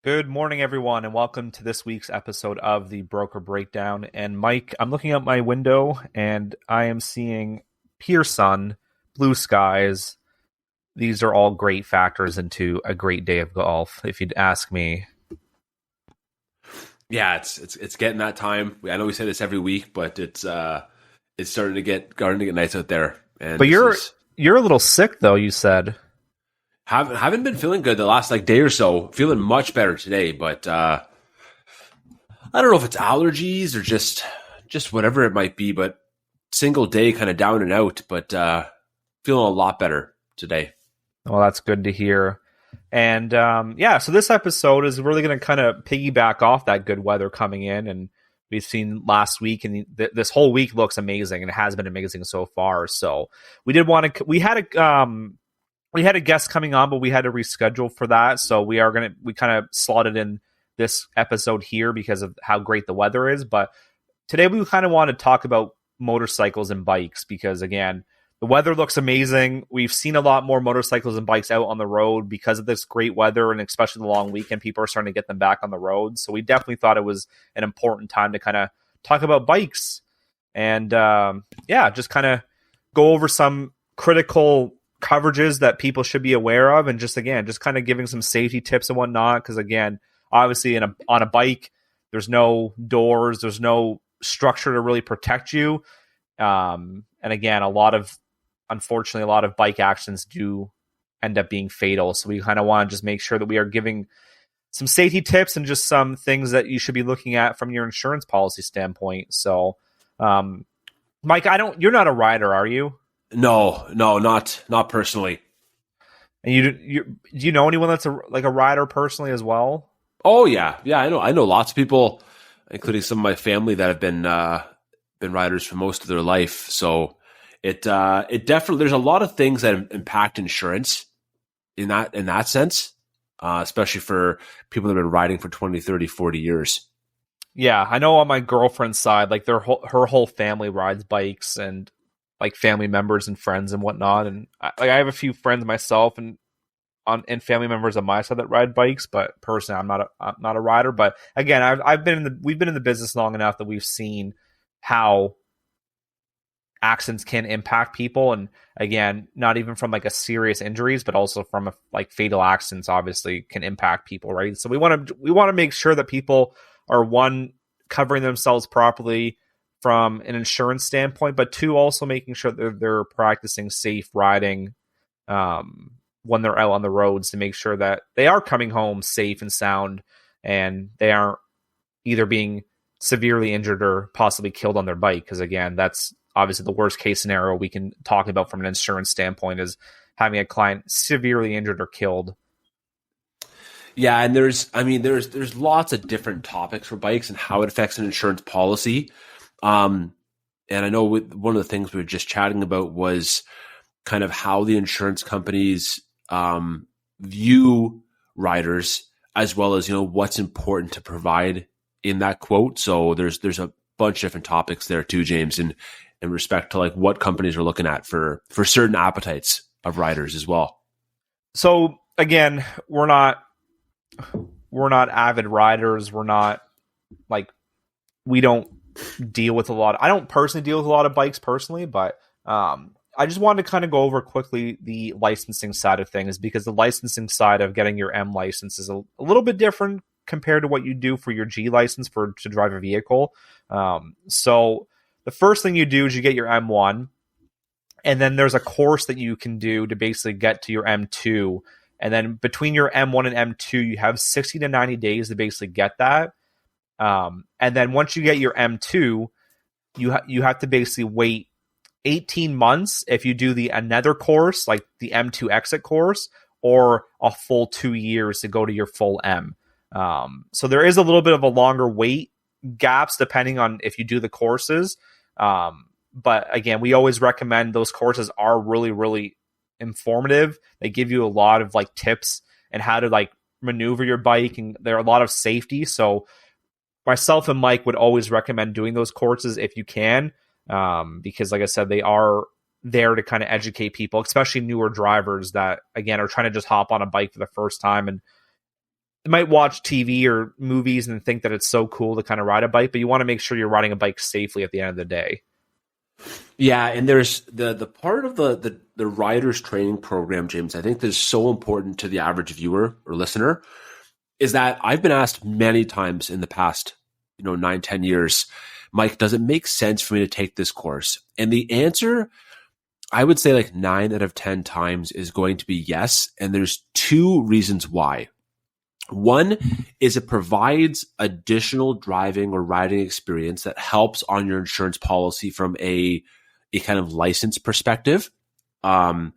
Good morning, everyone, and welcome to this week's episode of the Broker Breakdown. And Mike, I'm looking out my window and I am seeing pure sun, blue skies. These are all great factors into a great day of golf, if you'd ask me. Yeah, it's getting that time. I know we say this every week, but it's starting to get nice out there. And but you're a little sick, though. You said haven't been feeling good the last day or so. Feeling much better today, but I don't know if it's allergies or just whatever it might be. But single day kind of down and out, but feeling a lot better today. Well, that's good to hear. And so this episode is really going to kind of piggyback off that good weather coming in, and we've seen last week, and this whole week looks amazing, and it has been amazing so far. So we had a guest coming on, but we had to reschedule for that. So we kind of slotted in this episode here because of how great the weather is. But today we kind of want to talk about motorcycles and bikes because, again, the weather looks amazing. We've seen a lot more motorcycles and bikes out on the road because of this great weather, and especially the long weekend, people are starting to get them back on the road. So we definitely thought it was an important time to kind of talk about bikes and, just kind of go over some critical coverages that people should be aware of, and just kind of giving some safety tips and whatnot. Because again, obviously on a bike, there's no doors, there's no structure to really protect you. And again, unfortunately, a lot of bike accidents do end up being fatal. So we kind of want to just make sure that we are giving some safety tips and just some things that you should be looking at from your insurance policy standpoint. So, Mike, you're not a rider, are you? No, not personally. And do you know anyone that's a rider personally as well? Oh yeah. I know lots of people, including some of my family, that have been riders for most of their life. So it definitely, there's a lot of things that impact insurance in that sense, especially for people that have been riding for 20, 30, 40 years. Yeah, I know on my girlfriend's side, her whole family rides bikes, and family members and friends and whatnot. And I have a few friends myself and family members on my side that ride bikes, but personally, I'm not a rider. But again, we've been in the business long enough that we've seen how accidents can impact people, and again, not even from a serious injuries, but also from fatal accidents obviously can impact people, right? So we want to make sure that people are, one, covering themselves properly from an insurance standpoint, but two, also making sure that they're practicing safe riding when they're out on the roads, to make sure that they are coming home safe and sound, and they aren't either being severely injured or possibly killed on their bike. Because again, that's obviously the worst case scenario we can talk about from an insurance standpoint, is having a client severely injured or killed. Yeah, and there's lots of different topics for bikes and how it affects an insurance policy. And I know one of the things we were just chatting about was kind of how the insurance companies view riders, as well as what's important to provide in that quote. So there's a bunch of different topics there too, James, in respect to what companies are looking at for certain appetites of riders as well. So again, we're not avid riders. We're not we don't deal with a lot. I don't personally deal with a lot of bikes personally, but I just wanted to kind of go over quickly the licensing side of things, because the licensing side of getting your M license is a little bit different compared to what you do for your G license to drive a vehicle. So the first thing you do is you get your M1, and then there's a course that you can do to basically get to your M2. And then between your M1 and M2, you have 60 to 90 days to basically get that. And then once you get your M2, you have to basically wait 18 months if you do another course, like the M2 exit course, or a full 2 years to go to your full M. So there is a little bit of a longer wait gaps depending on if you do the courses. But again, we always recommend those courses are really, really informative. They give you a lot of tips and how to maneuver your bike, and there are a lot of safety. So myself and Mike would always recommend doing those courses if you can. because like I said, they are there to kind of educate people, especially newer drivers that, again, are trying to just hop on a bike for the first time, and they might watch TV or movies and think that it's so cool to kind of ride a bike, but you want to make sure you're riding a bike safely at the end of the day. Yeah, and there's the part of the riders training program, James, I think that's so important to the average viewer or listener, is that I've been asked many times in the past, 9-10 years, Mike, does it make sense for me to take this course? And the answer, I would say like 9 out of 10 times, is going to be yes. And there's 2 reasons why. One is it provides additional driving or riding experience that helps on your insurance policy from a kind of license perspective. So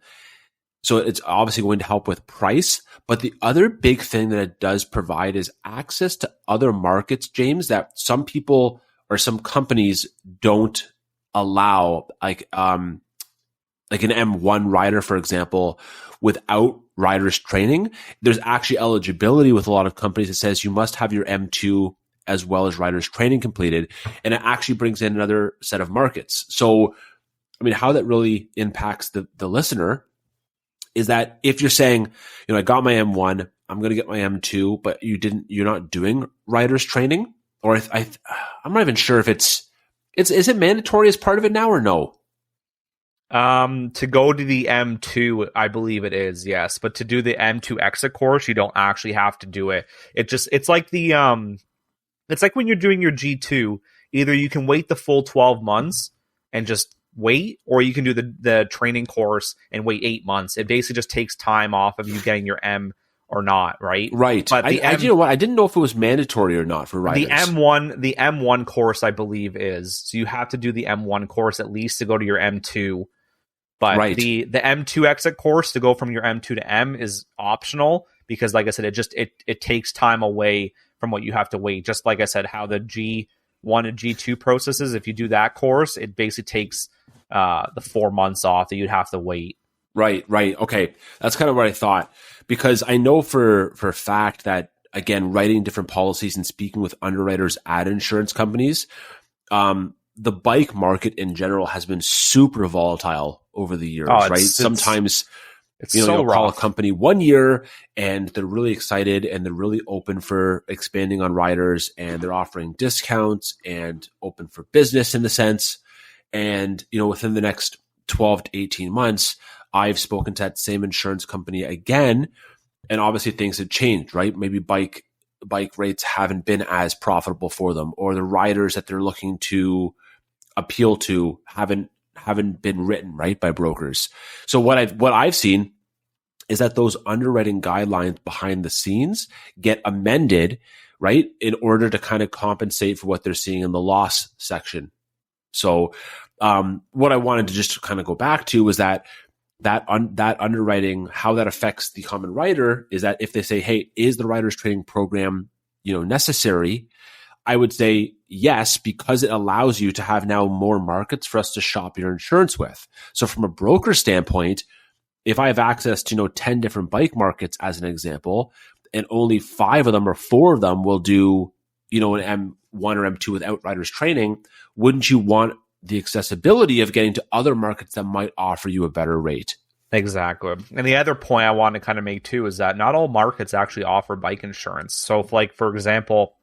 it's obviously going to help with price. But the other big thing that it does provide is access to other markets, James, that some people or some companies don't allow, like an M1 rider, for example, without riders training. There's actually eligibility with a lot of companies that says you must have your M2 as well as riders training completed. And it actually brings in another set of markets. So, I mean, how that really impacts the listener is that if you're saying, I got my M1, I'm going to get my M2, but you're not doing riders training, or I'm not even sure if is it mandatory as part of it now or no? To go to the M2, I believe it is, yes. But to do the M2 exit course, you don't actually have to do it. It's like it's like when you're doing your G2, either you can wait the full 12 months and just wait, or you can do the training course and wait 8 months. It basically just takes time off of you getting your M or not, right? Right. But I didn't know if it was mandatory or not for riders. The M1 course, I believe, is. So you have to do the M1 course at least to go to your M2. But right. the M2 exit course to go from your M2 to M is optional because, like I said, it takes time away from what you have to wait. Just like I said, how the G1 and G2 processes, if you do that course, it basically takes the 4 months off that you'd have to wait. Right. Okay. That's kind of what I thought, because I know for a fact that, again, writing different policies and speaking with underwriters at insurance companies, the bike market in general has been super volatile over the years, right? Sometimes you'll call a company 1 year and they're really excited and they're really open for expanding on riders and they're offering discounts and open for business in the sense. And, within the next 12 to 18 months, I've spoken to that same insurance company again, and obviously things have changed, right? Maybe bike rates haven't been as profitable for them, or the riders that they're looking to appeal to haven't been written right by brokers. So what I've seen is that those underwriting guidelines behind the scenes get amended, right, in order to kind of compensate for what they're seeing in the loss section. So what I wanted to just kind of go back to was that underwriting, how that affects the common rider is that if they say, hey, is the riders training program, necessary? I would say yes, because it allows you to have now more markets for us to shop your insurance with. So from a broker standpoint, if I have access to 10 different bike markets as an example, and only 5 of them or 4 of them will do an M1 or M2 without riders training, wouldn't you want the accessibility of getting to other markets that might offer you a better rate? Exactly. And the other point I want to kind of make too is that not all markets actually offer bike insurance. So if, like, for example,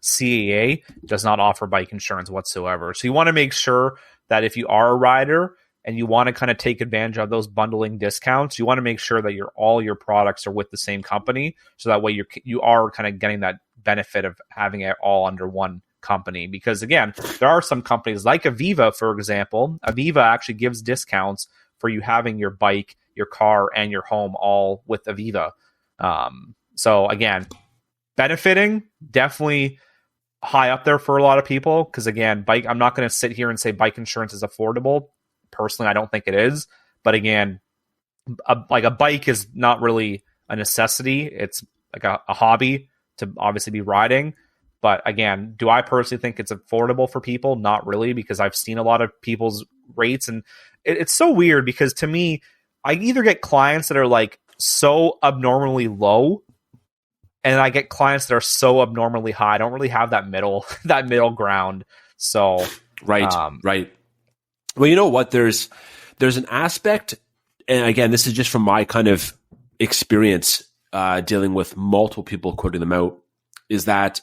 CAA does not offer bike insurance whatsoever. So you want to make sure that if you are a rider and you want to kind of take advantage of those bundling discounts, you want to make sure that all your products are with the same company. So that way you are kind of getting that benefit of having it all under one company. Because again, there are some companies like Aviva, for example. Aviva actually gives discounts for you having your bike, your car, and your home all with Aviva. So again, benefiting, definitely high up there for a lot of people. Because again, I'm not going to sit here and say bike insurance is affordable. Personally, I don't think it is. But again, a bike is not really a necessity. It's like a hobby to obviously be riding. But again, do I personally think it's affordable for people? Not really, because I've seen a lot of people's rates, and it's so weird because to me, I either get clients that are like so abnormally low, and I get clients that are so abnormally high. I don't really have that middle ground. So Right. Right. Well, you know what? There's an aspect, and again, this is just from my kind of experience dealing with multiple people quoting them out, is that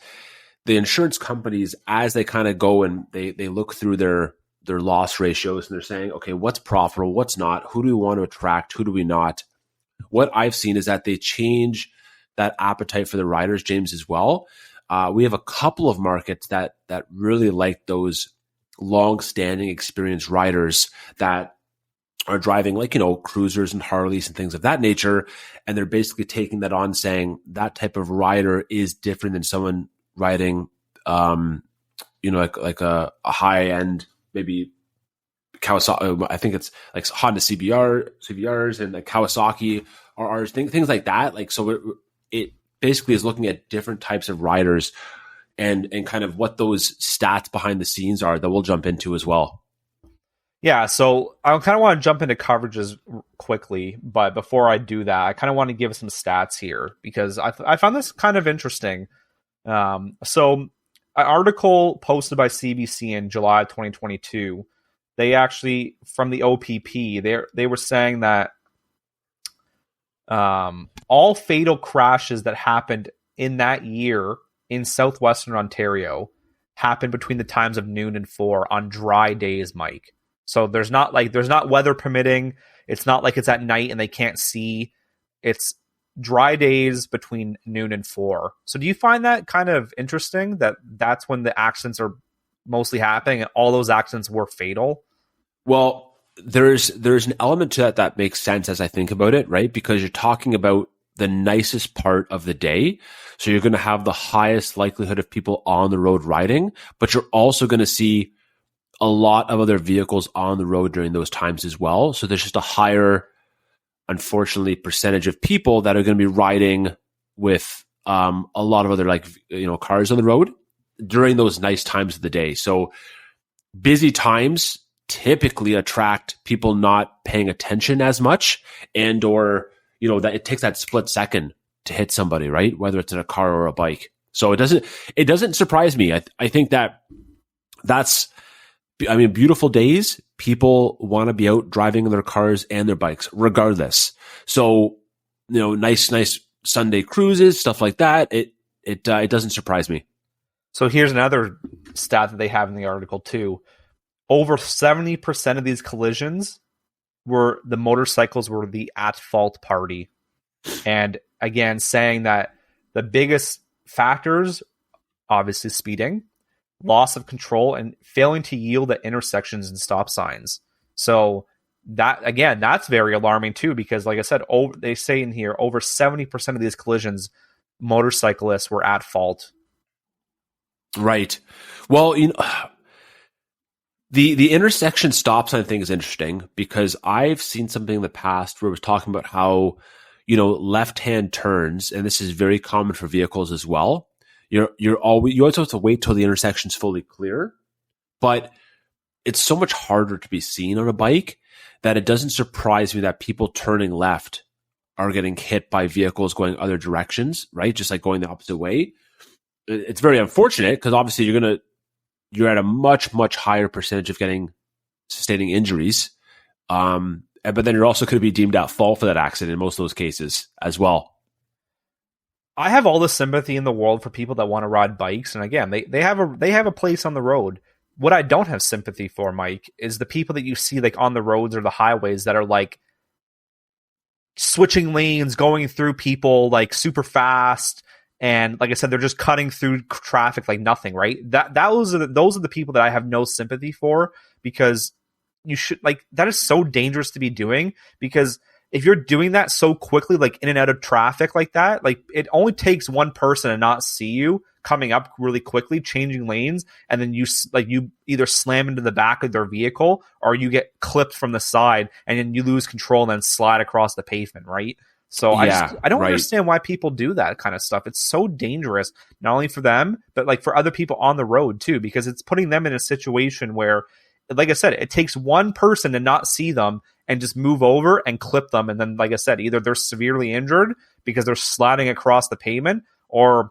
the insurance companies, as they kind of go and they look through their loss ratios and they're saying, okay, what's profitable, what's not, who do we want to attract, who do we not? What I've seen is that they change that appetite for the riders, James, as well. We have a couple of markets that really like those long-standing experienced riders that are driving, like, you know, cruisers and Harleys and things of that nature. And they're basically taking that on, saying that type of rider is different than someone riding, you know, like a high-end, maybe Kawasaki. I think it's like Honda CBRs and like Kawasaki or things like that. Like, so it basically is looking at different types of riders and kind of what those stats behind the scenes are that we'll jump into as well. Yeah, so I kind of want to jump into coverages quickly, but before I do that, I kind of want to give some stats here because I found this kind of interesting. So an article posted by CBC in July 2022, they actually, from the OPP, they were saying that all fatal crashes that happened in that year in southwestern Ontario happened between the times of noon and 4 on dry days, Mike. So there's not weather permitting. It's not like it's at night and they can't see. It's dry days between noon and 4. So do you find that kind of interesting that that's when the accidents are mostly happening and all those accidents were fatal? Well, there's an element to that makes sense as I think about it, right? Because you're talking about the nicest part of the day. So you're going to have the highest likelihood of people on the road riding, but you're also going to see a lot of other vehicles on the road during those times as well. So there's just a higher, unfortunately, percentage of people that are going to be riding with a lot of other, like, you know, cars on the road during those nice times of the day. So busy times typically attract people not paying attention as much, and or, you know, that it takes that split second to hit somebody, right? Whether it's in a car or a bike. So it doesn't surprise me. I think that's, I mean, beautiful days, people want to be out driving their cars and their bikes regardless. So, you know, nice Sunday cruises, stuff like that. It doesn't surprise me. So here's another stat that they have in the article too. Over 70% of these collisions were the motorcycles were the at-fault party. And again, saying that the biggest factors, obviously speeding, loss of control, and failing to yield at intersections and stop signs. So that, again, that's very alarming too, because like I said, they say in here, over 70% of these collisions, motorcyclists were at fault. Right. Well, you know, the intersection stop sign thing is interesting because I've seen something in the past where it was talking about how, you know, left-hand turns, and this is very common for vehicles as well. You always have to wait till the intersection's fully clear, but it's so much harder to be seen on a bike that it doesn't surprise me that people turning left are getting hit by vehicles going other directions, right? Just like going the opposite way. It's very unfortunate because obviously you're at a much, much higher percentage of sustaining injuries. But then you're also going to be deemed at fault for that accident in most of those cases as well. I have all the sympathy in the world for people that want to ride bikes. And again, they have a place on the road. What I don't have sympathy for, Mike, is the people that you see like on the roads or the highways that are like switching lanes, going through people like super fast. And like I said, they're just cutting through traffic like nothing, right? Those are the people that I have no sympathy for, because you should, like, that is so dangerous to be doing, because if you're doing that so quickly, like in and out of traffic like that, like it only takes one person to not see you coming up really quickly, changing lanes, and then you either slam into the back of their vehicle or you get clipped from the side and then you lose control and then slide across the pavement, right? So yeah, I don't understand why people do that kind of stuff. It's so dangerous, not only for them, but like for other people on the road too, because it's putting them in a situation where, like I said, it takes one person to not see them and just move over and clip them. And then, like I said, either they're severely injured because they're sliding across the pavement, or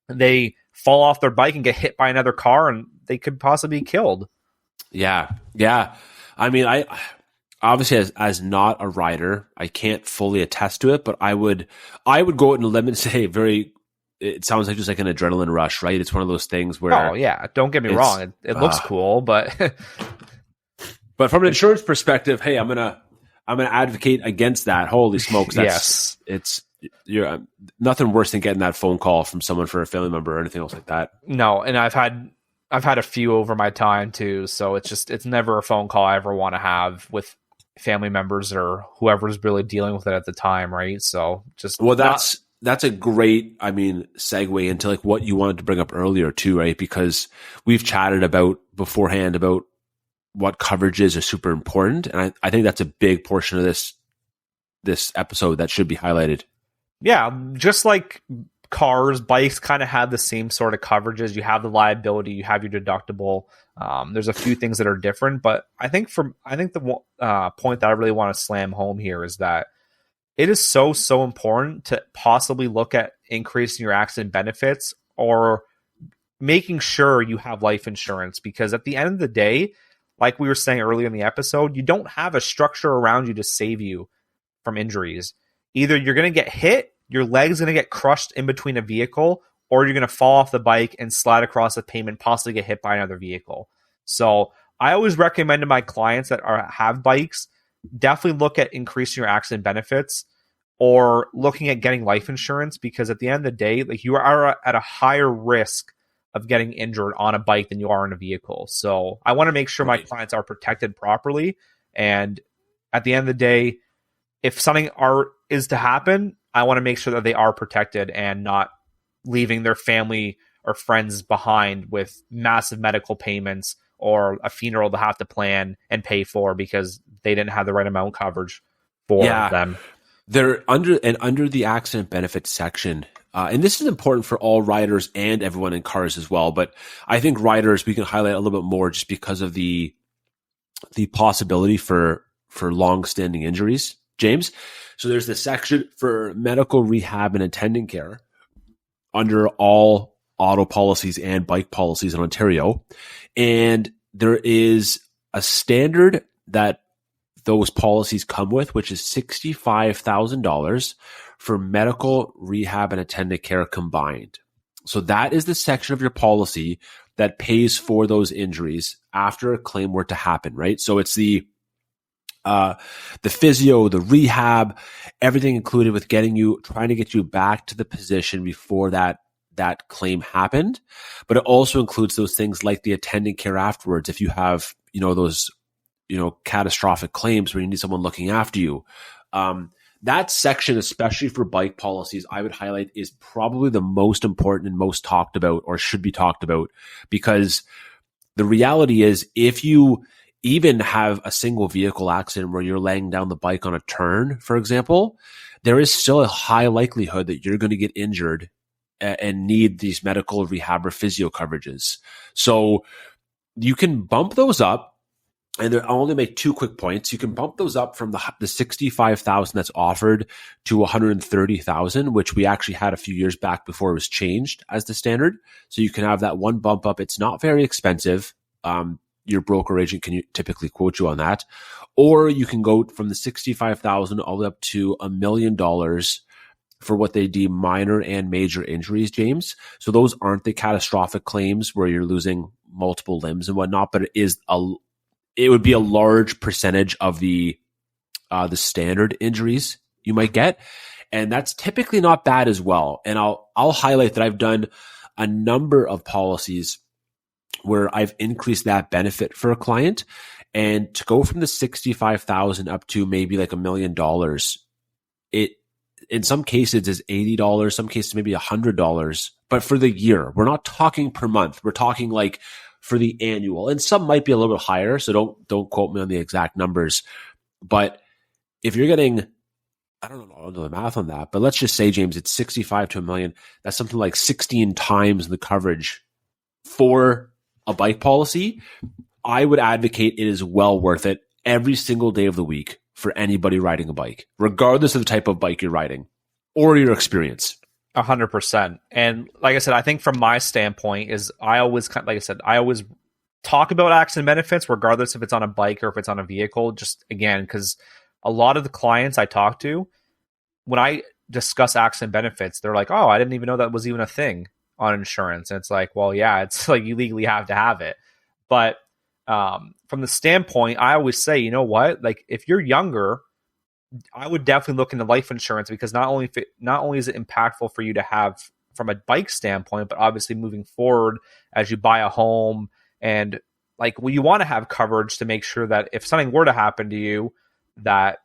they fall off their bike and get hit by another car and they could possibly be killed. Yeah. Yeah. I mean, I obviously as not a rider, I can't fully attest to it, but I would go out on a limb and say it sounds like just like an adrenaline rush, right? It's one of those things where Oh yeah, don't get me wrong. It looks cool, but but from an insurance perspective, hey, I'm gonna advocate against that. Holy smokes, that's you're nothing worse than getting that phone call from someone for a family member or anything else like that. No, and I've had a few over my time too, so it's never a phone call I ever want to have with family members or whoever's really dealing with it at the time, right? So that's a great, segue into like what you wanted to bring up earlier too, right? Because we've chatted about beforehand about what coverages are super important, and I think that's a big portion of this episode that should be highlighted. Yeah, just like cars, bikes kind of have the same sort of coverages. You have the liability, you have your deductible. There's a few things that are different, but I think the point that I really want to slam home here is that it is so important to possibly look at increasing your accident benefits or making sure you have life insurance, because at the end of the day, like we were saying earlier in the episode, you don't have a structure around you to save you from injuries. Either you're going to get hit, your leg's going to get crushed in between a vehicle, or you're going to fall off the bike and slide across the pavement, possibly get hit by another vehicle. So I always recommend to my clients that have bikes, definitely look at increasing your accident benefits or looking at getting life insurance, because at the end of the day, like, you are at a higher risk of getting injured on a bike than you are in a vehicle. So I want to make sure my clients are protected properly. And at the end of the day, if something is to happen, I want to make sure that they are protected and not leaving their family or friends behind with massive medical payments or a funeral to have to plan and pay for because they didn't have the right amount of coverage for them. They're under the accident benefits section. And this is important for all riders and everyone in cars as well. But I think riders, we can highlight a little bit more just because of the possibility for long-standing injuries, James. So there's the section for medical rehab and attendant care under all auto policies and bike policies in Ontario. And there is a standard that those policies come with, which is $65,000 for medical rehab and attendant care combined. So that is the section of your policy that pays for those injuries after a claim were to happen, right? So it's the physio, the rehab, everything included with trying to get you back to the position before that claim happened. But it also includes those things like the attendant care afterwards. If you have, those, catastrophic claims where you need someone looking after you. That section, especially for bike policies, I would highlight is probably the most important and most talked about, or should be talked about, because the reality is if you even have a single vehicle accident where you're laying down the bike on a turn, for example, there is still a high likelihood that you're going to get injured and need these medical rehab or physio coverages. So you can bump those up. And I'll only make two quick points. You can bump those up from the $65,000 that's offered to $130,000, which we actually had a few years back before it was changed as the standard. So you can have that one bump up. It's not very expensive. Your broker agent can typically quote you on that. Or you can go from the $65,000 all the way up to $1 million for what they deem minor and major injuries, James. So those aren't the catastrophic claims where you're losing multiple limbs and whatnot, but it would be a large percentage of the standard injuries you might get. And that's typically not bad as well. And I'll highlight that I've done a number of policies where I've increased that benefit for a client, and to go from the $65,000 up to maybe like $1 million, it in some cases is $80, some cases maybe $100, but for the year. We're not talking per month. We're talking like for the annual, and some might be a little bit higher. So don't quote me on the exact numbers, but if you're getting, I don't know the math on that, but let's just say, James, it's 65 to $1 million. That's something like 16 times the coverage for a bike policy. I would advocate it is well worth it every single day of the week for anybody riding a bike, regardless of the type of bike you're riding or your experience. 100%. And like I said, I think from my standpoint is I always talk about accident benefits, regardless if it's on a bike or if it's on a vehicle, just again, because a lot of the clients I talk to, when I discuss accident benefits, they're like, oh, I didn't even know that was even a thing on insurance. And it's like, well, yeah, it's like you legally have to have it. But from the standpoint, I always say, you know what? Like if you're younger, I would definitely look into life insurance, because not only is it impactful for you to have from a bike standpoint, but obviously moving forward as you buy a home, and like, well, you want to have coverage to make sure that if something were to happen to you, that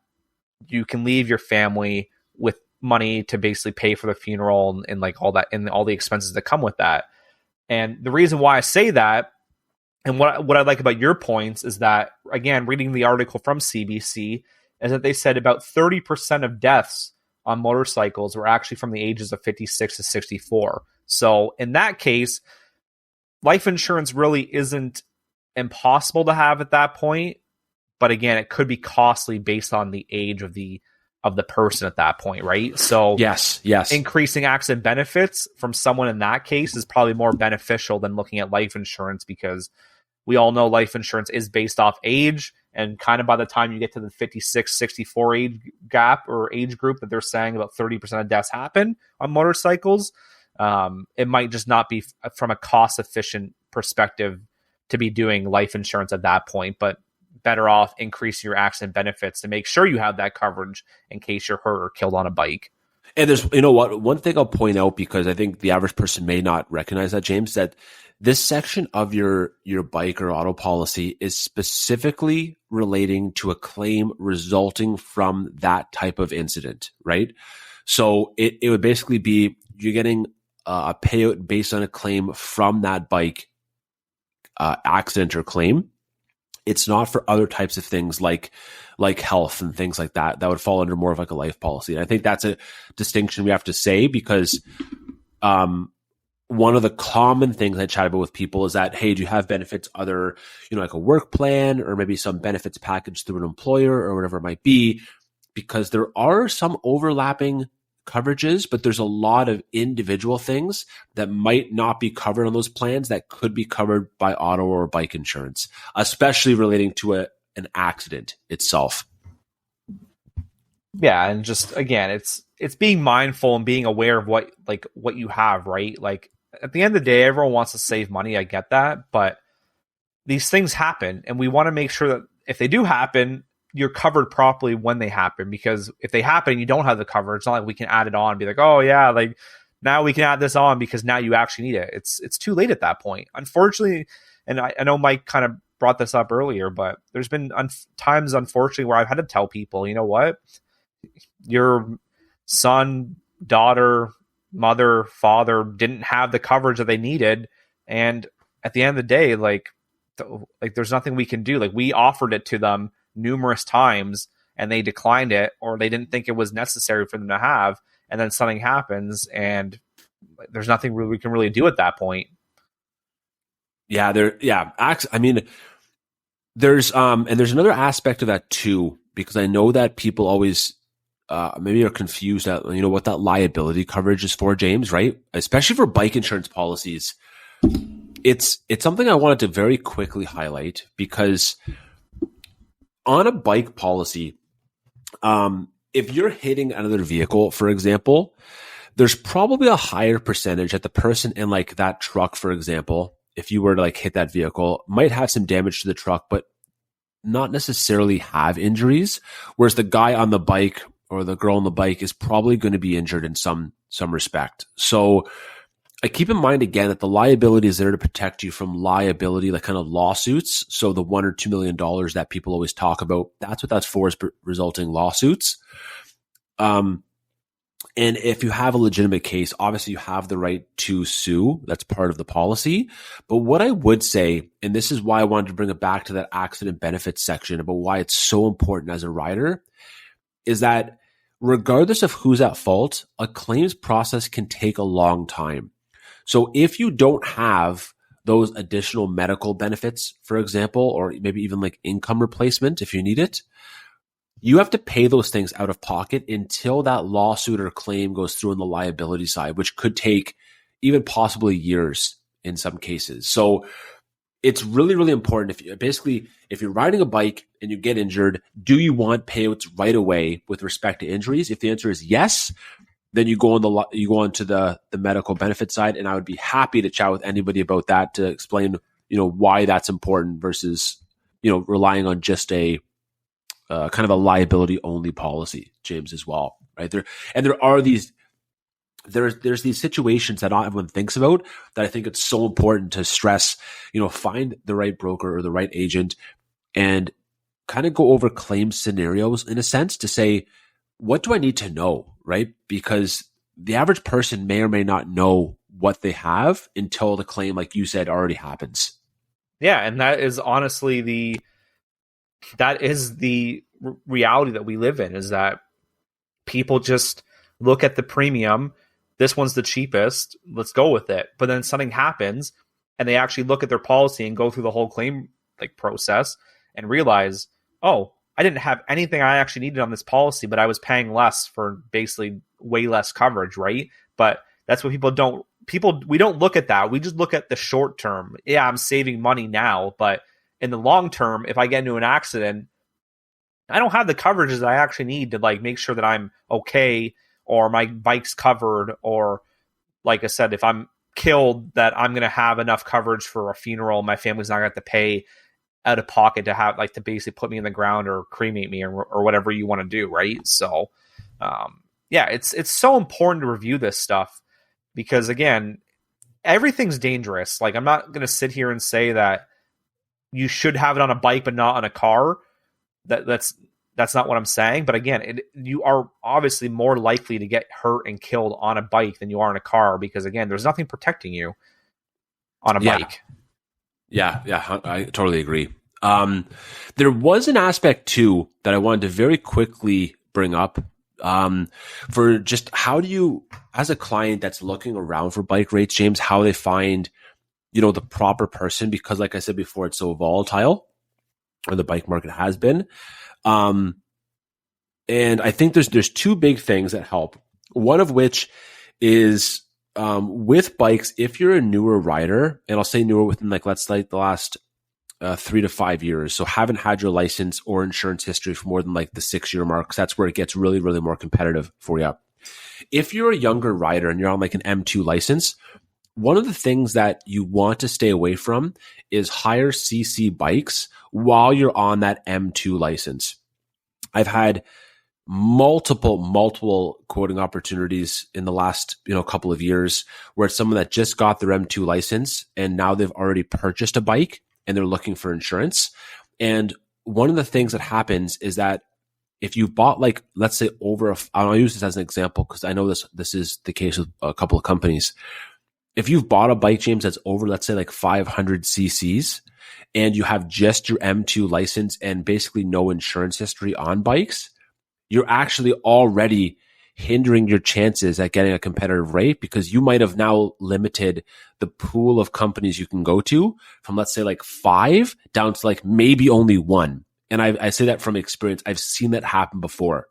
you can leave your family with money to basically pay for the funeral and like all that and all the expenses that come with that. And the reason why I say that, and what I like about your points, is that, again, reading the article from CBC, is that they said about 30% of deaths on motorcycles were actually from the ages of 56 to 64. So in that case, life insurance really isn't impossible to have at that point. But again, it could be costly based on the age of the person at that point, right? So yes, increasing accident benefits from someone in that case is probably more beneficial than looking at life insurance, because we all know life insurance is based off age, and kind of by the time you get to the 56, 64 age gap or age group that they're saying about 30% of deaths happen on motorcycles, it might just not be from a cost efficient perspective to be doing life insurance at that point, but better off increasing your accident benefits to make sure you have that coverage in case you're hurt or killed on a bike. And there's, you know what, one thing I'll point out, because I think the average person may not recognize that, James, that this section of your bike or auto policy is specifically relating to a claim resulting from that type of incident, right? So it would basically be you're getting a payout based on a claim from that bike accident or claim. It's not for other types of things like health and things like that. That would fall under more of like a life policy. And I think that's a distinction we have to say, because one of the common things I chat about with people is that, hey, do you have benefits other, like a work plan or maybe some benefits package through an employer or whatever it might be? Because there are some overlapping coverages, but there's a lot of individual things that might not be covered on those plans that could be covered by auto or bike insurance, especially relating to an accident itself. Yeah, and just again, it's being mindful and being aware of what you have, right? Like at the end of the day, everyone wants to save money. I get that, but these things happen, and we want to make sure that if they do happen, you're covered properly when they happen, because if they happen and you don't have the coverage, it's not like we can add it on and be like, oh yeah, like now we can add this on because now you actually need it. It's too late at that point, unfortunately. And I know Mike kind of brought this up earlier, but there's been times, unfortunately, where I've had to tell people, you know what, your son, daughter, mother, father didn't have the coverage that they needed, and at the end of the day, like there's nothing we can do. Like we offered it to them numerous times and they declined it, or they didn't think it was necessary for them to have, and then something happens and there's nothing really we can really do at that point. I mean, there's another aspect of that too, because I know that people always maybe are confused at what that liability coverage is for, James, right? Especially for bike insurance policies. It's something I wanted to very quickly highlight, because on a bike policy, if you're hitting another vehicle, for example, there's probably a higher percentage that the person in like that truck, for example, if you were to like hit that vehicle, might have some damage to the truck, but not necessarily have injuries. Whereas the guy on the bike or the girl on the bike is probably going to be injured in some respect. So I keep in mind again that the liability is there to protect you from liability, like kind of lawsuits. So the $1 or $2 million that people always talk about, that's what that's for, is resulting lawsuits. And if you have a legitimate case, obviously you have the right to sue. That's part of the policy. But what I would say, and this is why I wanted to bring it back to that accident benefits section about why it's so important as a rider, is that regardless of who's at fault, a claims process can take a long time. So if you don't have those additional medical benefits, for example, or maybe even like income replacement if you need it, you have to pay those things out of pocket until that lawsuit or claim goes through on the liability side, which could take even possibly years in some cases. So it's really, really important. If you're riding a bike and you get injured, do you want payouts right away with respect to injuries? If the answer is yes, then you go onto the medical benefit side, and I would be happy to chat with anybody about that to explain, why that's important versus, relying on just a kind of a liability only policy, James, as well, right? There's these situations that not everyone thinks about that I think it's so important to stress, find the right broker or the right agent and kind of go over claim scenarios in a sense to say, what do I need to know, right? Because the average person may or may not know what they have until the claim, like you said, already happens. Yeah, and that is honestly the reality that we live in, is that people just look at the premium. This one's the cheapest. Let's go with it. But then something happens and they actually look at their policy and go through the whole claim process and realize, oh, I didn't have anything I actually needed on this policy, but I was paying less for basically way less coverage, right? But that's what we don't look at that. We just look at the short term. Yeah, I'm saving money now, but in the long term, if I get into an accident, I don't have the coverages that I actually need to make sure that I'm okay, or my bike's covered, or like I said, if I'm killed, that I'm going to have enough coverage for a funeral. My family's not going to have to pay out of pocket to have to basically put me in the ground or cremate me or whatever you want to do. Right. So, it's so important to review this stuff because again, everything's dangerous. I'm not going to sit here and say that you should have it on a bike, but not on a car. That's not what I'm saying. But again, you are obviously more likely to get hurt and killed on a bike than you are in a car because, again, there's nothing protecting you on a bike. Yeah, I totally agree. There was an aspect, too, that I wanted to very quickly bring up for just how do you, as a client that's looking around for bike rates, James, how they find, the proper person, because like I said before, it's so volatile, or the bike market has been. And I think there's two big things that help. One of which is with bikes, if you're a newer rider, and I'll say newer within let's say the last 3 to 5 years, so haven't had your license or insurance history for more than the 6-year mark, because that's where it gets really, really more competitive for you. If you're a younger rider and you're on an M2 license, one of the things that you want to stay away from is higher CC bikes while you're on that M2 license. I've had multiple quoting opportunities in the last, couple of years where it's someone that just got their M2 license and now they've already purchased a bike and they're looking for insurance. And one of the things that happens is that if you bought let's say I'll use this as an example because I know this is the case with a couple of companies. If you've bought a bike, James, that's over, let's say 500 cc's and you have just your M2 license and basically no insurance history on bikes, you're actually already hindering your chances at getting a competitive rate because you might have now limited the pool of companies you can go to from, let's say 5 down to maybe only 1. And I say that from experience. I've seen that happen before.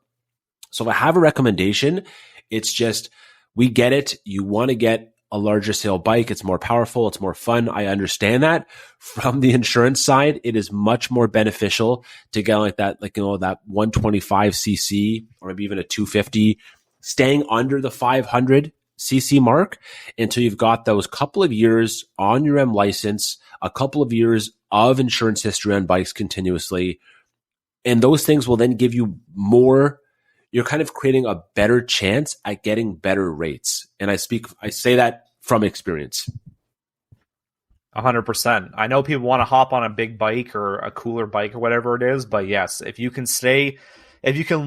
So if I have a recommendation, it's just, we get it. You want to get a larger scale bike. It's more powerful. It's more fun. I understand that. From the insurance side, it is much more beneficial to get that 125 cc or maybe even a 250, staying under the 500 cc mark until you've got those couple of years on your M license, a couple of years of insurance history on bikes continuously. And those things will then give you more. You're kind of creating a better chance at getting better rates. And I say that from experience. 100%. I know people want to hop on a big bike or a cooler bike or whatever it is, but yes, if you can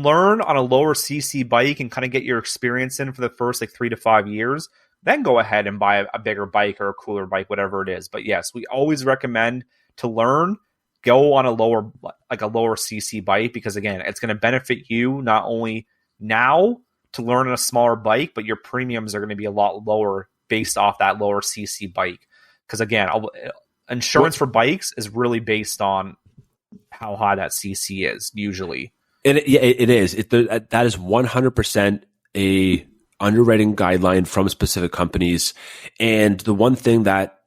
learn on a lower CC bike and kind of get your experience in for the first 3 to 5 years, then go ahead and buy a bigger bike or a cooler bike, whatever it is. But yes, we always recommend to learn, go on a lower CC bike because again, it's going to benefit you not only now to learn on a smaller bike, but your premiums are going to be a lot lower based off that lower CC bike. Because again, insurance for bikes is really based on how high that CC is usually. It is. That is 100% a underwriting guideline from specific companies. And the one thing that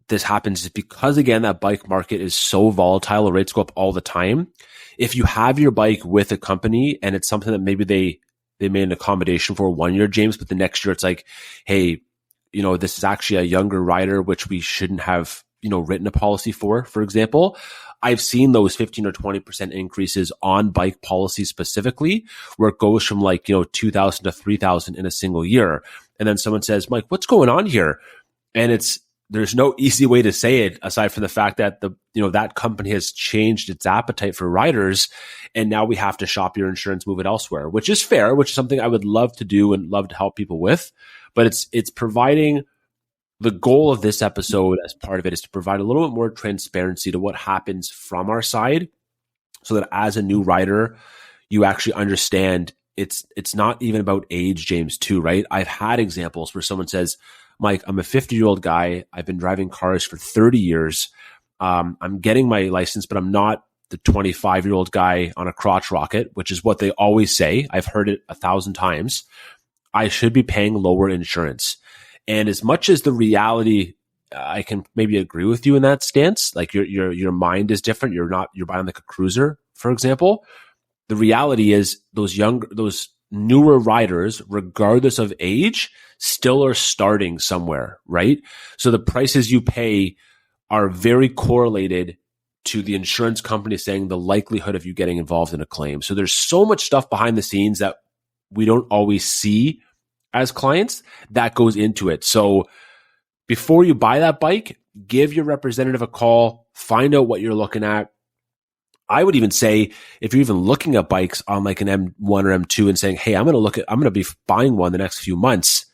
this happens is because, again, that bike market is so volatile. The rates go up all the time. If you have your bike with a company and it's something that maybe they made an accommodation for 1 year, James, but the next year it's like, hey, this is actually a younger rider, which we shouldn't have, written a policy for example. I've seen those 15 or 20% increases on bike policies specifically, where it goes from like, 2,000 to 3,000 in a single year. And then someone says, Mike, what's going on here? And there's no easy way to say it aside from the fact that that company has changed its appetite for riders. And now we have to shop your insurance, move it elsewhere, which is fair, which is something I would love to do and love to help people with. But it's providing, the goal of this episode as part of it is to provide a little bit more transparency to what happens from our side, so that as a new rider, you actually understand it's not even about age, James, too, right? I've had examples where someone says, Mike, I'm a 50-year-old guy. I've been driving cars for 30 years. I'm getting my license, but I'm not the 25-year-old guy on a crotch rocket, which is what they always say. I've heard it 1,000 times. I should be paying lower insurance. And as much as the reality, I can maybe agree with you in that stance. Like your mind is different. You're buying like a cruiser, for example. The reality is those newer riders, regardless of age, still are starting somewhere, right? So the prices you pay are very correlated to the insurance company saying the likelihood of you getting involved in a claim. So there's so much stuff behind the scenes that we don't always see as clients that goes into it. So before you buy that bike, give your representative a call, find out what you're looking at. I would even say if you're even looking at bikes on like an M1 or M2 and saying, hey, I'm going to be buying one the next few months.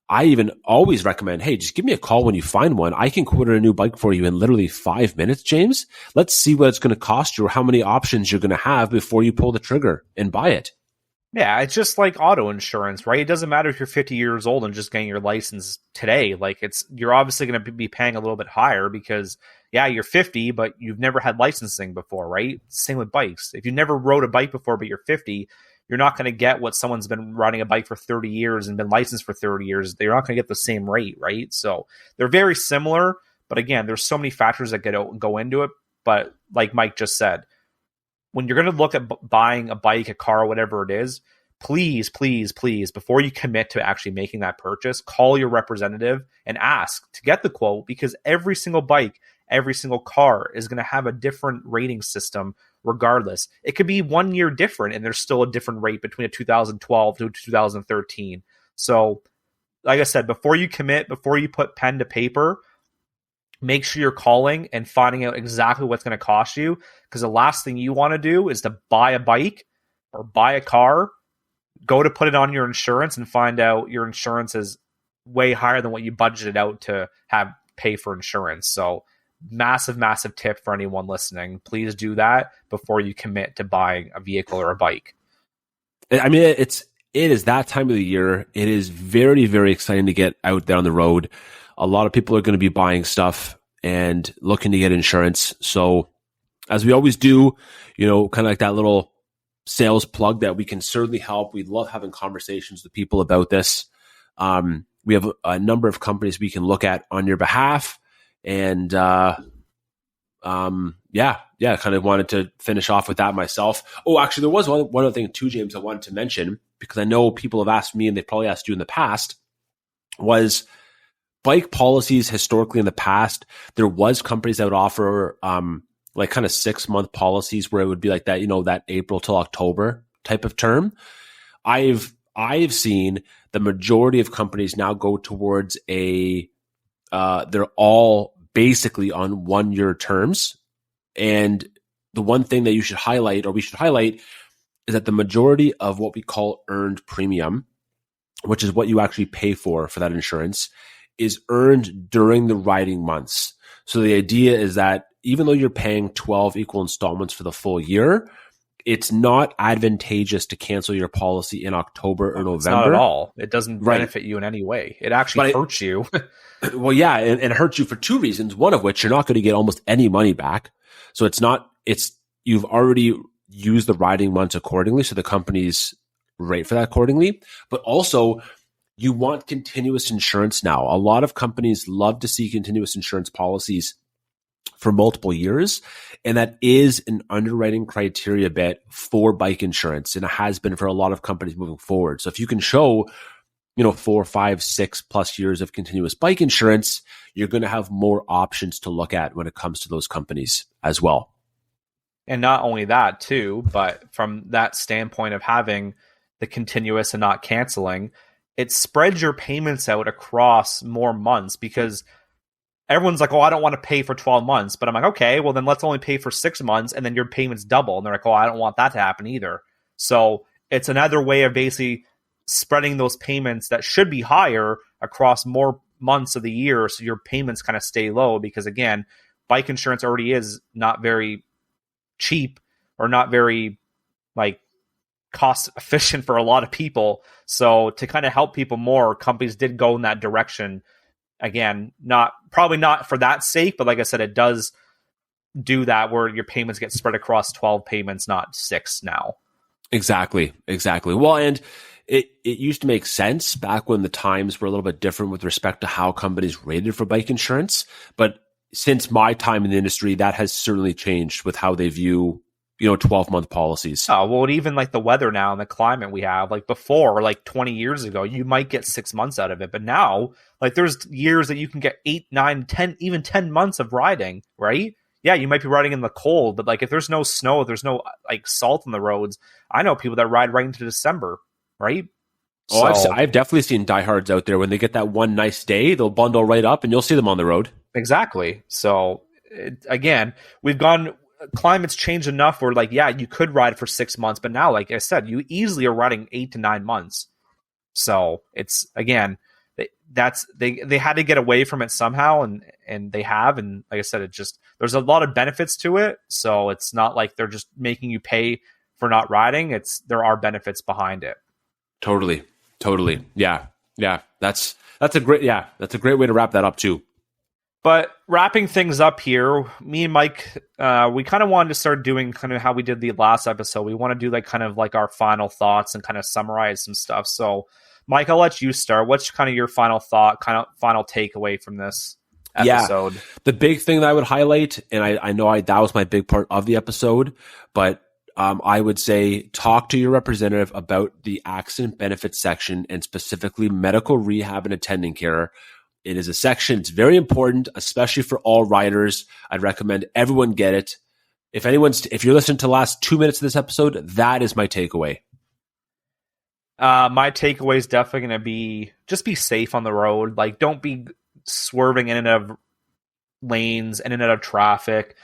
I even always recommend, hey, just give me a call when you find one. I can quote a new bike for you in literally 5 minutes, James. Let's see what it's going to cost you or how many options you're going to have before you pull the trigger and buy it. Yeah, it's just like auto insurance, right? It doesn't matter if you're 50 years old and just getting your license today. Like you're obviously going to be paying a little bit higher because, yeah, you're 50, but you've never had licensing before, right? Same with bikes. If you never rode a bike before, but you're 50, you're not going to get what someone's been riding a bike for 30 years and been licensed for 30 years. They're not going to get the same rate, right? So they're very similar, but again, there's so many factors that go into it. But like Mike just said, when you're going to look at buying a bike, a car, whatever it is, please, please, please, before you commit to actually making that purchase, call your representative and ask to get the quote, because every single bike, every single car is going to have a different rating system regardless. It could be 1 year different and there's still a different rate between a 2012 to 2013. So like I said, before you commit, before you put pen to paper, make sure you're calling and finding out exactly what's going to cost you, because the last thing you want to do is to buy a bike or buy a car, go to put it on your insurance and find out your insurance is way higher than what you budgeted out to have pay for insurance. So massive, massive tip for anyone listening. Please do that before you commit to buying a vehicle or a bike. I mean, it is that time of the year. It is very, very exciting to get out there on the road. A lot of people are going to be buying stuff and looking to get insurance. So as we always do, kind of like that little sales plug that we can certainly help. We love having conversations with people about this. We have a number of companies we can look at on your behalf. And kind of wanted to finish off with that myself. Oh, actually, there was one other thing too, James, I wanted to mention, because I know people have asked me and they've probably asked you in the past, was bike policies historically in the past. There was companies that would offer like kind of 6-month policies where it would be like that, that April till October type of term. I've seen the majority of companies now go towards they're all basically on 1 year terms. And the one thing that you should highlight, or we should highlight, is that the majority of what we call earned premium, which is what you actually pay for that insurance, is earned during the riding months. So the idea is that even though you're paying 12 equal installments for the full year, it's not advantageous to cancel your policy in October or November. It's not at all. It doesn't benefit you in any way. It actually hurts you. Well, yeah, and it hurts you for two reasons. One of which, you're not going to get almost any money back. So you've already used the riding months accordingly. So the companies rate for that accordingly. But also, you want continuous insurance now. A lot of companies love to see continuous insurance policies for multiple years. And that is an underwriting criteria bit for bike insurance. And it has been for a lot of companies moving forward. So if you can show, 4, 5, 6+ years of continuous bike insurance, you're going to have more options to look at when it comes to those companies as well. And not only that too, but from that standpoint of having the continuous and not canceling, it spreads your payments out across more months, because everyone's like, oh, I don't want to pay for 12 months. But I'm like, okay, well then let's only pay for 6 months and then your payments double. And they're like, oh, I don't want that to happen either. So it's another way of basically spreading those payments that should be higher across more months of the year, so your payments kind of stay low, because again, bike insurance already is not very cheap or not very cost efficient for a lot of people. So to kind of help people more, companies did go in that direction. Again, probably not for that sake, but like I said, it does do that where your payments get spread across 12 payments, not 6 now. Exactly. Well, and it used to make sense back when the times were a little bit different with respect to how companies rated for bike insurance. But since my time in the industry, that has certainly changed with how they view 12-month policies. Oh, well, even the weather now and the climate we have, before, 20 years ago, you might get 6 months out of it. But now, there's years that you can get 8, 9, 10, even 10 months of riding, right? Yeah, you might be riding in the cold, but if there's no snow, if there's no salt on the roads, I know people that ride right into December, right? Oh, so, I've definitely seen diehards out there. When they get that one nice day, they'll bundle right up and you'll see them on the road. Exactly. So, again, climate's changed enough where you could ride for 6 months, but now, like I said, you easily are riding 8 to 9 months. So it's, again, they had to get away from it somehow, and they have. And like I said, there's a lot of benefits to it. So it's not like they're just making you pay for not riding. There are benefits behind it. Totally. Yeah. That's a great way to wrap that up too. But wrapping things up here, me and Mike, we kind of wanted to start doing kind of how we did the last episode. We want to do our final thoughts and kind of summarize some stuff. So, Mike, I'll let you start. What's kind of your final thought, kind of final takeaway from this episode? Yeah, the big thing that I would highlight, and I know that was my big part of the episode, but I would say talk to your representative about the accident benefits section, and specifically medical rehab and attending care. It is a section. It's very important, especially for all riders. I'd recommend everyone get it. If you're listening to the last 2 minutes of this episode, that is my takeaway. My takeaway is definitely going to be just be safe on the road. Don't be swerving in and out of lanes, in and out of traffic.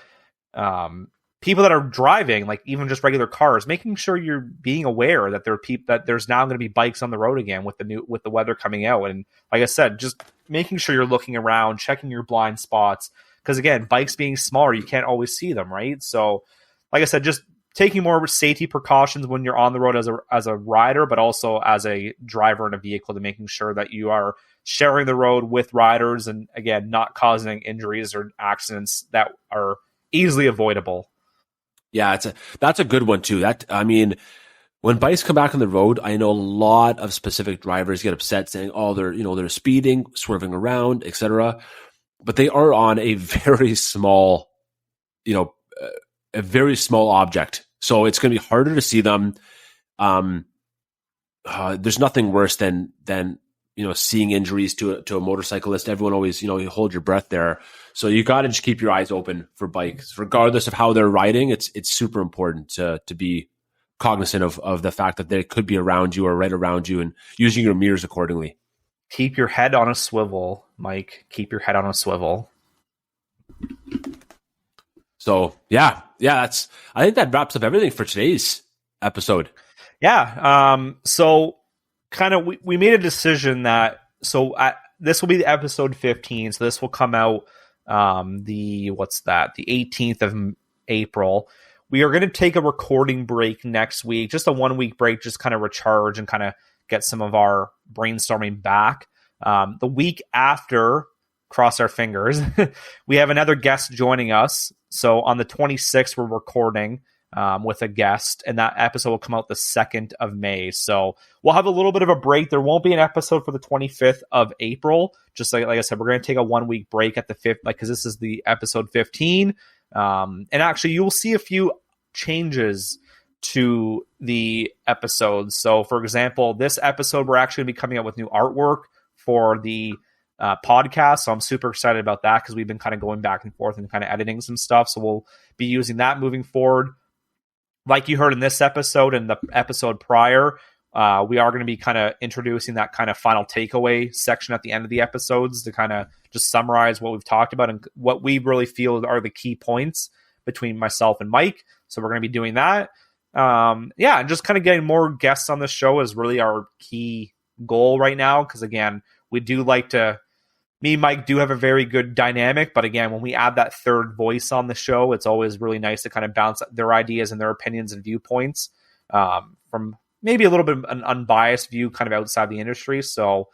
People that are driving, even just regular cars, making sure you're being aware that that there's now going to be bikes on the road again with the weather coming out. And like I said, just making sure you're looking around, checking your blind spots, because again, bikes being smaller, you can't always see them, right? So, like I said, just taking more safety precautions when you're on the road as a rider, but also as a driver in a vehicle, to making sure that you are sharing the road with riders, and again, not causing injuries or accidents that are easily avoidable. Yeah, that's a good one too. When bikes come back on the road, I know a lot of specific drivers get upset saying, "Oh, they're speeding, swerving around, etc." But they are on a very small, a very small object, so it's going to be harder to see them. There's nothing worse than seeing injuries to a motorcyclist. Everyone always, you hold your breath there. So you got to just keep your eyes open for bikes, regardless of how they're riding. It's super important to be cognizant of the fact that they could be around you or right around you, and using your mirrors accordingly. Keep your head on a swivel, Mike. Keep your head on a swivel. So I think that wraps up everything for today's episode. Yeah. So kind of, we made a decision that, this will be the episode 15. So this will come out the 18th of April. We are going to take a recording break next week, just a 1 week break, just kind of recharge and kind of get some of our brainstorming back. The week after, cross our fingers, we have another guest joining us. So on the 26th, we're recording. with a guest, and that episode will come out the 2nd of May. So we'll have a little bit of a break. There won't be an episode for the 25th of April. Just like I said, we're going to take a 1 week break at the 5th, because this is the episode 15. And actually, you will see a few changes to the episodes. So, for example, this episode, we're actually going to be coming out with new artwork for the podcast. So I'm super excited about that, because we've been kind of going back and forth and kind of editing some stuff. So we'll be using that moving forward. Like you heard in this episode and the episode prior, we are going to be kind of introducing that kind of final takeaway section at the end of the episodes to kind of just summarize what we've talked about and what we really feel are the key points between myself and Mike. So we're going to be doing that. And just kind of getting more guests on the show is really our key goal right now. Because again, we do like to, me and Mike do have a very good dynamic, but again, when we add that third voice on the show, it's always really nice to kind of bounce their ideas and their opinions and viewpoints from maybe a little bit of an unbiased view kind of outside the industry. So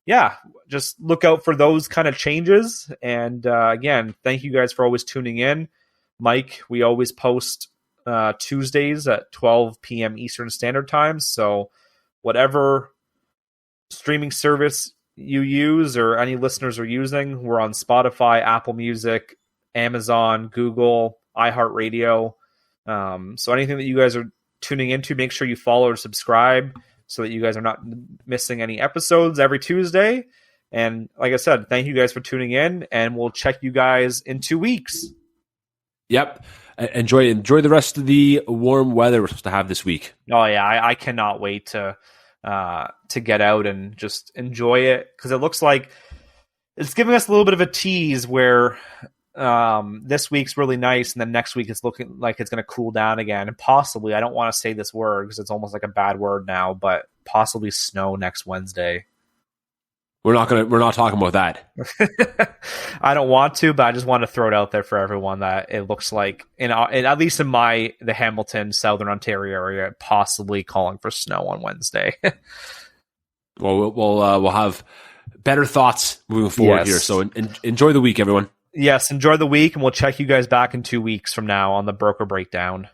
yeah, just look out for those kind of changes. And again, thank you guys for always tuning in. Mike, we always post Tuesdays at 12 p.m. Eastern Standard Time. So whatever streaming service you use or any listeners are using, we're on Spotify, Apple Music, Amazon, Google, iHeartRadio. So anything that you guys are tuning into, make sure you follow or subscribe so that you guys are not missing any episodes every Tuesday. And like I said, thank you guys for tuning in, and we'll check you guys in 2 weeks. Yep. Enjoy the rest of the warm weather we're supposed to have this week. Oh yeah, I cannot wait to get out and just enjoy it, because it looks like it's giving us a little bit of a tease where this week's really nice, and then next week it's looking like it's going to cool down again, and possibly, I don't want to say this word because it's almost like a bad word now, but possibly snow next Wednesday. We're not talking about that. I don't want to, but I just want to throw it out there for everyone that it looks like, at least in the Hamilton, Southern Ontario area, possibly calling for snow on Wednesday. Well, we'll have better thoughts moving forward here. So enjoy the week, everyone. Yes, enjoy the week, and we'll check you guys back in 2 weeks from now on the Broker Breakdown.